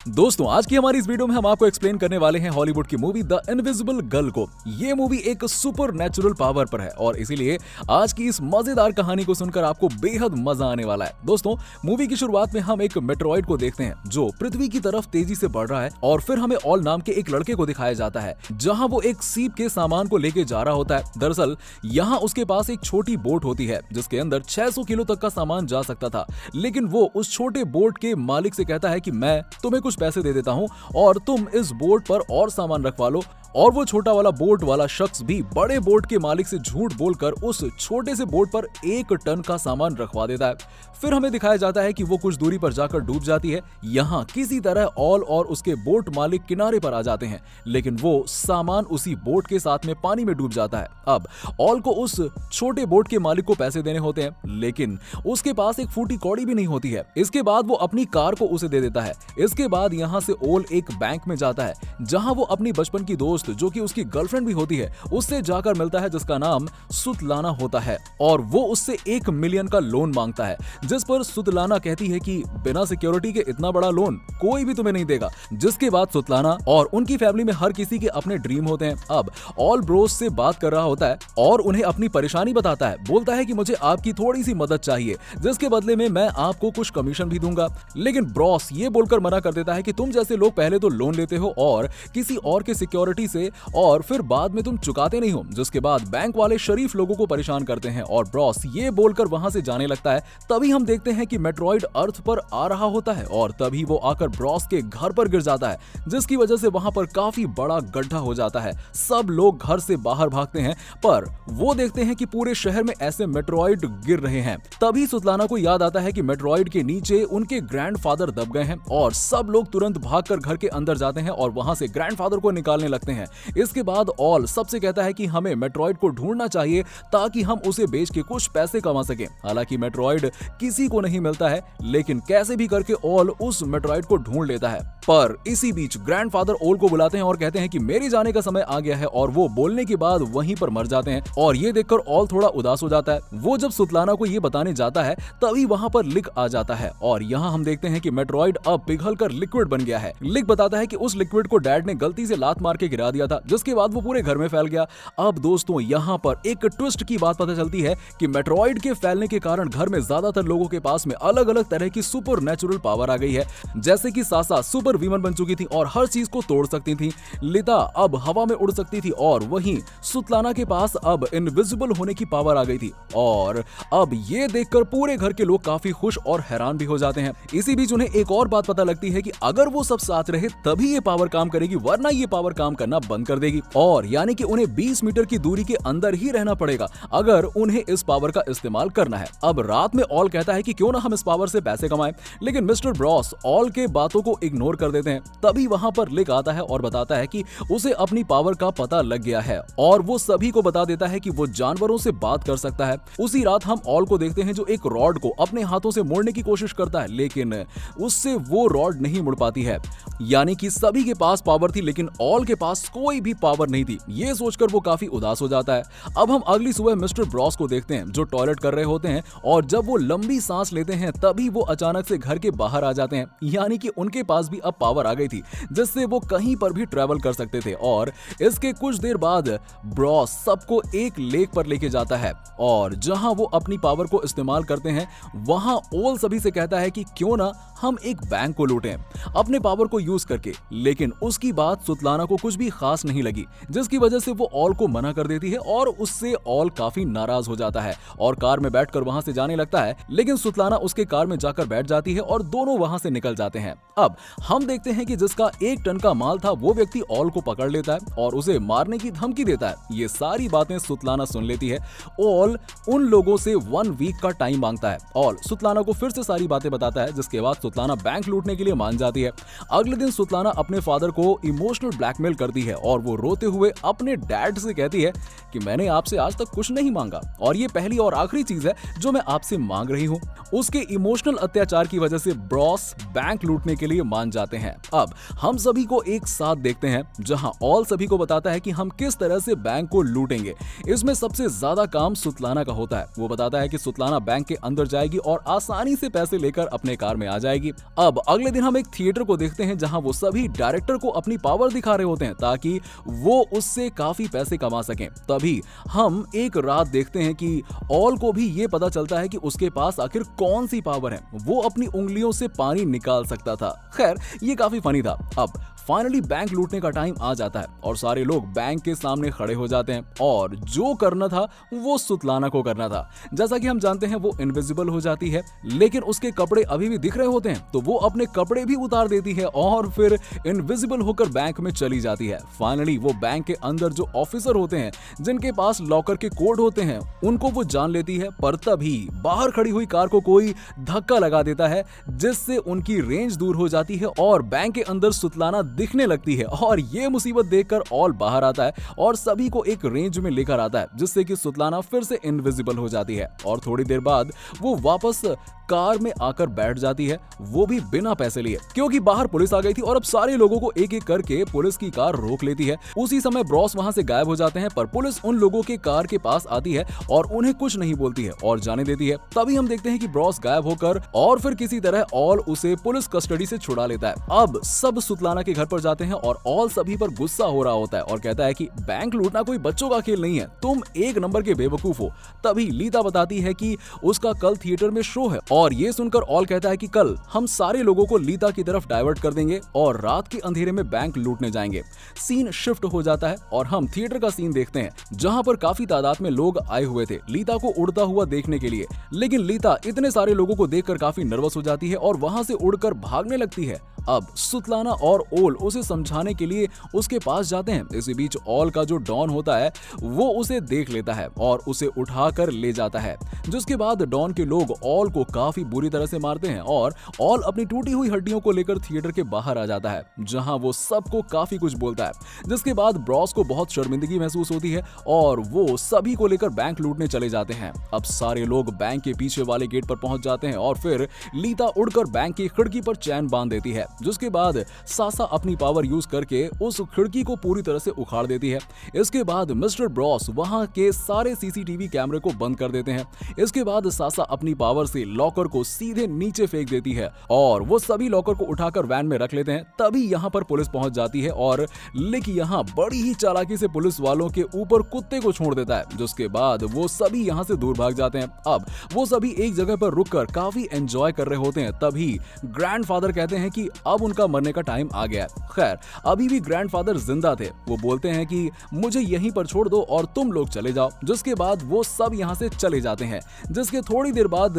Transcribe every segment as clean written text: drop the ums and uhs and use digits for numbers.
दोस्तों आज की हमारी इस वीडियो में हम आपको एक्सप्लेन करने वाले हैं हॉलीवुड की मूवी द इनविजिबल गर्ल को। ये मूवी एक सुपर नेचुरल पावर पर है और इसीलिए आज की इस मजेदार कहानी को सुनकर आपको बेहद मजा आने वाला है। दोस्तों मूवी की शुरुआत में हम एक मेट्रॉइड को देखते हैं जो पृथ्वी की तरफ तेजी से बढ़ रहा है और फिर हमें ऑल नाम के एक लड़के को दिखाया जाता है जहाँ वो एक सीप के सामान को लेके जा रहा होता है। दरअसल यहाँ उसके पास एक छोटी बोट होती है जिसके अंदर 600 किलो तक का सामान जा सकता था, लेकिन वो उस छोटे बोट के मालिक से कहता है कि मैं तुम्हें कुछ पैसे दे देता हूं और तुम इस बोट पर और सामान रखवा लो। और वो छोटा वाला बोट वाला शख्स भी बड़े बोट के मालिक से झूठ बोलकर उस छोटे से बोट पर 1 टन का सामान रखवा देता है। फिर हमें दिखाया जाता है कि वो कुछ दूरी पर जाकर डूब जाती है। यहाँ किसी तरह ऑल और उसके बोट मालिक किनारे पर आ जाते हैं, लेकिन वो सामान उसी बोट के साथ में पानी में डूब जाता है। अब ऑल को उस छोटे बोट के मालिक को पैसे देने होते हैं, लेकिन उसके पास एक फूटी कौड़ी भी नहीं होती है। इसके बाद वो अपनी कार को उसे दे देता है। इसके बाद यहाँ से ओल एक बैंक में जाता है जहाँ वो अपनी बचपन की दोस्त जो कि उसकी गर्लफ्रेंड भी होती है उससे जाकर मिलता है जिसका नाम सुतलाना होता है और वो उससे 1 मिलियन का लोन मांगता है, जिस पर सुतलाना कहती है कि बिना सिक्योरिटी के इतना बड़ा लोन कोई भी तुम्हें नहीं देगा। जिसके बाद सुतलाना और उनकी फैमिली में हर किसी के अपने ड्रीम होते हैं। अब ऑल ब्रोस से बात कर रहा होता है और उन्हें अपनी परेशानी बताता है। बोलता है कि मुझे आपकी थोड़ी सी मदद चाहिए जिसके बदले में मैं आपको कुछ कमीशन भी दूंगा, लेकिन ब्रॉस ये बोलकर मना कर देता है कि तुम जैसे लोग पहले तो लोन लेते हो और किसी और के सिक्योरिटी से और फिर बाद में तुम चुकाते नहीं हो। जिसके बाद बैंक वाले शरीफ लोगों को परेशान करते हैं और ब्रॉस ये बोलकर वहां से जाने लगता है। तभी हम देखते हैं कि मेट्रॉइड अर्थ पर आ रहा होता है और तभी वो आकर ब्रॉस के घर पर गिर जाता है, जिसकी वजह से वहां पर काफी बड़ा गड्ढा हो जाता है। सब लोग घर से बाहर भागते हैं पर वो देखते हैं कि पूरे शहर में ऐसे मेट्रॉइड गिर रहे हैं। तभी सुतलाना को याद आता है कि मेट्रॉइड के नीचे उनके ग्रैंडफादर दब गए हैं और सब लोग तुरंत भागकर घर के अंदर जाते हैं और वहां से ग्रैंडफादर को निकालने लगते हैं। इसके बाद ऑल सबसे कहता है कि हमें मेट्रॉइड को ढूंढना चाहिए ताकि हम उसे बेच के कुछ पैसे कमा सकें। हालांकि मेट्रॉइड किसी को नहीं मिलता है, लेकिन कैसे भी करके ऑल उस मेट्रॉइड को ढूंढ लेता है। पर इसी बीच ग्रैंडफादर ऑल को बुलाते हैं और कहते हैं कि मेरे जाने का समय आ गया है और वो बोलने के बाद वहीं पर मर जाते हैं। और ये देखकर ऑल थोड़ा उदास हो जाता है। वो जब सुतलाना को ये बताने जाता है तभी वहां पर लिक आ जाता है और यहाँ हम देखते हैं कि मेट्रॉइड अब पिघलकर लिक्विड बन गया है। लिक बताता है कि उस लिक्विड को डैड ने गलती से लात मार के गिरा दिया था, जिसके बाद वो पूरे घर में फैल गया। अब दोस्तों यहाँ पर एक ट्विस्ट की बात पता चलती है कि मेट्रॉइड के फैलने के कारण घर में ज्यादातर लोगों के पास में अलग अलग तरह की सुपर नेचुरल पावर आ गई है। जैसे कि सासा सुपर वीमन बन चुकी थी और हर चीज को तोड़ सकती थी, लिता अब हवा में उड़ सकती थी और वहीं सुतलाना के पास अब इनविजिबल होने की पावर आ गई थी। और अब ये देखकर पूरे घर के लोग काफी खुश और हैरान भी हो जाते हैं। इसी बीच उन्हें एक और बात पता लगती है कि अगर वो सब साथ रहे तभी ये पावर काम करेगी, वरना ये पावर काम करना बंद कर देगी। और यानी कि उन्हें 20 मीटर की दूरी के अंदर ही रहना पड़ेगा अगर उन्हें इस पावर का इस्तेमाल करना है। अब रात में ऑल कहता है कि क्यों ना हम इस पावर से पैसे कमाएं, लेकिन मिस्टर ब्रॉस ऑल के बातों को इग्नोर कर देते हैं। तभी वहां पर लिक आता है और बताता है कि उसे अपनी पावर का पता लग गया है और वो सभी को बता देता है कि वो जानवरों से बात कर सकता है। उसी रात हम ऑल को देखते हैं जो एक रॉड को अपने हाथों से मोड़ने की कोशिश करता है, लेकिन उससे वो रॉड नहीं मुड़ पाती है। यानी कि सभी के पास पावर थी लेकिन ऑल के पास कोई भी पावर नहीं थी। ये सोचकर वो काफी उदास हो जाता है। अब हम अगली सुबह मिस्टर ब्रॉस को देखते हैं जो टॉयलेट कर रहे होते हैं और जब वो लंबी सांस लेते हैं तभी वो अचानक से घर के बाहर आ जाते हैं। यानी कि उनके पास भी अब पावर आ गई थी जिससे वो कहीं पर भी ट्रैवल कर सकते थे। और इसके कुछ देर बाद ब्रॉस सबको एक लेक पर लेके जाता है और जहां वो अपनी पावर को इस्तेमाल करते हैं वहां ओल सभी से कहता है कि क्यों ना हम एक बैंक को लूटें अपने पावर को यूज करके। लेकिन उसकी बात सुतलाना को कुछ भी खास नहीं लगी, जिसकी वजह से वो ऑल को मना कर देती है और उससे ऑल काफी नाराज हो जाता है और कार में बैठकर वहां से जाने लगता है। लेकिन सुतलाना उसके कार में जाकर बैठ जाती है और दोनों वहां से निकल जाते हैं। अब हम देखते हैं कि जिसका 1 टन का माल था वो व्यक्ति ऑल को पकड़ लेता है और उसे मारने की धमकी देता है। ये सारी बातें सुतलाना सुन लेती है। ऑल उन लोगों से 1 वीक का टाइम मांगता है। ऑल सुतलाना को फिर से सारी बातें बताता है, जिसके बाद सुतलाना बैंक लूटने के लिए मान जाती है। अगले दिन सुतलाना अपने फादर को इमोशनल ब्लैकमेल करती है और वो रोते हुए अपने डैड से कहती है कि मैंने आपसे आज तक कुछ नहीं मांगा और ये पहली और आखिरी चीज है जो मैं आपसे मांग रही हूँ। उसके इमोशनल अत्याचार की वजह से ब्रॉस बैंक लूटने के लिए मान जाते हैं। अब हम सभी को एक साथ देखते हैं जहां ऑल सभी को बताता है कि हम किस तरह से बैंक को लूटेंगे। इसमें सबसे ज्यादा काम सुतलाना का होता है। वो बताता है कि सुतलाना बैंक के अंदर जाएगी और आसानी से पैसे लेकर अपने कार में आ जाएगी। अब अगले दिन हम एक थिएटर को देखते हैं जहां वो सभी डायरेक्टर को अपनी पावर दिखा रहे होते हैं ताकि वो उससे काफी पैसे कमा सकें। तभी हम एक रात देखते हैं कि ऑल को भी ये पता चलता है कि उसके पास आखिर कौन सी पावर है, वो अपनी उंगलियों से पानी निकाल सकता था। खैर ये काफी फनी था। अब फाइनली बैंक लूटने का टाइम आ जाता है और सारे लोग बैंक के सामने खड़े हो जाते हैं और जो करना था वो सुतलाना को करना था। जैसा कि हम जानते हैं वो इनविजिबल हो जाती है, लेकिन उसके कपड़े अभी भी दिख रहे होते हैं तो वो अपने कपड़े भी उतार देती है और फिर इनविजिबल होकर बैंक में चली जाती है। फाइनली वो बैंक के अंदर जो ऑफिसर होते हैं जिनके पास लॉकर के कोड होते हैं उनको वो जान लेती है, पर तभी बाहर खड़ी हुई कार को कोई धक्का लगा देता है जिससे उनकी रेंज दूर हो जाती है और बैंक के अंदर सुतलाना दिखने लगती है। और ये मुसीबत देखकर ऑल बाहर आता है और सभी को एक रेंज में लेकर आता है जिससे कि सुतलाना फिर से इनविजिबल हो जाती है और थोड़ी देर बाद वो वापस कार में आकर बैठ जाती है, वो भी बिना पैसे लिए, क्योंकि बाहर पुलिस आ गई थी और अब सारे लोगों को एक एक करके पुलिस की कार रोक लेती है। उसी समय ब्रॉस वहां से गायब हो जाते हैं, पर पुलिस उन लोगों के कार के पास आती है और उन्हें कुछ नहीं बोलती है और जाने देती है। तभी हम देखते हैं कि ब्रॉस गायब होकर और फिर किसी तरह ऑल उसे पुलिस कस्टडी से छुड़ा लेता है। अब सब सुतलाना के घर पर जाते हैं और ऑल सभी पर गुस्सा हो रहा होता है और कहता है कि बैंक लूटना कोई बच्चों का खेल नहीं है, तुम एक नंबर के बेवकूफ हो। तभी लीता बताती है कि उसका कल थिएटर में शो है और ये सुनकर ऑल कहता है कि कल हम सारे लोगों को लीता की तरफ डाइवर्ट कर देंगे और रात के अंधेरे में बैंक लूटने जाएंगे। सीन शिफ्ट हो जाता है और हम थिएटर का सीन देखते हैं जहां पर काफी तादाद में लोग आए हुए थे लीता को उड़ता हुआ देखने के लिए, लेकिन लीता इतने सारे लोगों को देखकर काफी नर्वस हो जाती है और वहां से उड़कर भागने लगती है। अब सुतलाना और ओल उसे समझाने के लिए उसके पास जाते हैं। इसी बीच ऑल का जो डॉन होता है वो उसे देख लेता है और उसे उठाकर ले जाता है, जिसके बाद डॉन के लोग ऑल को काफी बुरी तरह से मारते हैं और ऑल अपनी टूटी हुई हड्डियों को लेकर थिएटर के बाहर आ जाता है जहां वो सबको काफी कुछ बोलता है, जिसके बाद ब्रॉस को बहुत शर्मिंदगी महसूस होती है और वो सभी को लेकर बैंक लूटने चले जाते हैं। अब सारे लोग बैंक के पीछे वाले गेट पर पहुंच जाते हैं और फिर लीता उड़कर बैंक की खिड़की पर चैन बांध देती है, जिसके बाद सासा अपनी पावर यूज करके उस खिड़की को पूरी तरह से उखाड़ देती है। इसके बाद मिस्टर ब्रॉस वहां के सारे सीसीटीवी कैमरे को बंद कर देते हैं। इसके बाद सासा अपनी पावर से लॉकर को सीधे नीचे फेंक देती है और वो सभी लॉकर को उठाकर वैन में रख लेते हैं। तभी यहाँ पर पुलिस पहुंच जाती है और लिक यहाँ बड़ी ही चालाकी से पुलिस वालों के ऊपर कुत्ते को छोड़ देता है, जिसके बाद वो सभी यहाँ से दूर भाग जाते हैं। अब वो सभी एक जगह पर रुककर काफी एंजॉय कर रहे होते हैं। तभी ग्रैंडफादर कहते हैं कि अब उनका मरने का टाइम आ गया है। खैर अभी भी ग्रैंडफादर जिंदा थे। वो बोलते हैं कि मुझे यहीं पर छोड़ दो और तुम लोग चले जाओ, जिसके बाद वो सब यहाँ से चले जाते हैं, जिसके थोड़ी देर बाद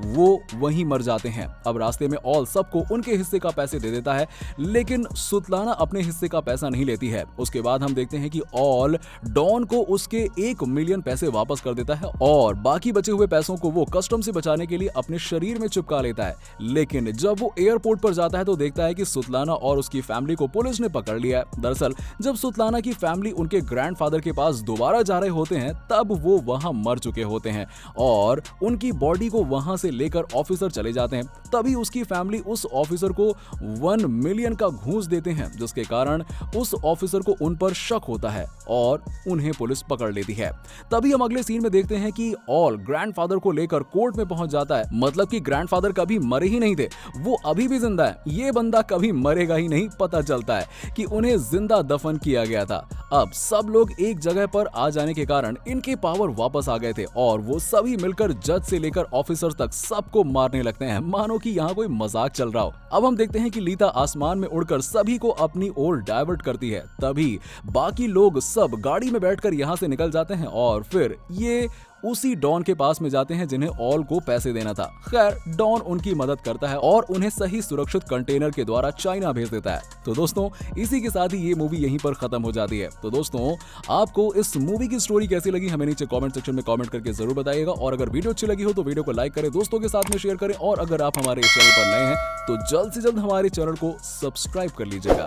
वो वहीं मर जाते हैं। अब रास्ते में ऑल सबको उनके हिस्से का पैसे दे देता है, लेकिन सुतलाना अपने हिस्से का पैसा नहीं लेती है। उसके बाद हम देखते हैं कि ऑल डॉन को उसके 1 मिलियन पैसे वापस कर देता है और बाकी बचे हुए पैसों को वो कस्टम से बचाने के लिए अपने शरीर में चिपका लेता है। लेकिन जब वो एयरपोर्ट पर जाता है तो देखता है कि सुतलाना और उसकी फैमिली को पुलिस ने पकड़ लिया है। दरअसल जब सुतलाना की फैमिली उनके ग्रैंडफादर के पास दोबारा जा रहे होते हैं तब वो वहां मर चुके होते हैं और उनकी बॉडी को वहां से लेकर ऑफिसर चले जाते हैं। तभी उसकी फैमिली उस ऑफिसर को 1 मिलियन का घूस देते हैं, जिसके कारण उस ऑफिसर को उन पर शक होता है और उन्हें पुलिस पकड़ लेती है। तभी हम अगले सीन में देखते हैं कि ऑल ग्रैंडफादर को लेकर कोर्ट में पहुंच जाता है। मतलब कि ग्रैंडफादर कभी मरे ही नहीं थे, वो अभी भी जिंदा है। ये बंदा कभी मरेगा ही नहीं। पता चलता है कि उन्हें जिंदा दफन किया गया था। अब सब लोग एक जगह पर आ जाने के कारण इनके पावर वापस आ गए थे और वो सभी मिलकर जज से लेकर ऑफिसर तक सबको मारने लगते हैं, मानो कि यहाँ कोई मजाक चल रहा हो। अब हम देखते हैं कि लीता आसमान में उड़कर सभी को अपनी ओर डाइवर्ट करती है। तभी बाकी लोग सब गाड़ी में बैठकर यहाँ से निकल जाते हैं और फिर ये उसी डॉन के पास में जाते हैं जिन्हें ऑल को पैसे देना था। खैर डॉन उनकी मदद करता है और उन्हें सही सुरक्षित कंटेनर के द्वारा चाइना भेज देता है। तो दोस्तों इसी के साथ ही ये मूवी यहीं पर खत्म हो जाती है। तो दोस्तों आपको इस मूवी की स्टोरी कैसी लगी हमें नीचे कमेंट सेक्शन में कमेंट करके जरूर बताइएगा और अगर वीडियो अच्छी लगी हो तो वीडियो को लाइक करें, दोस्तों के साथ में शेयर करें और अगर आप हमारे इस चैनल पर नए हैं तो जल्द से जल्द हमारे चैनल को सब्सक्राइब कर लीजिएगा।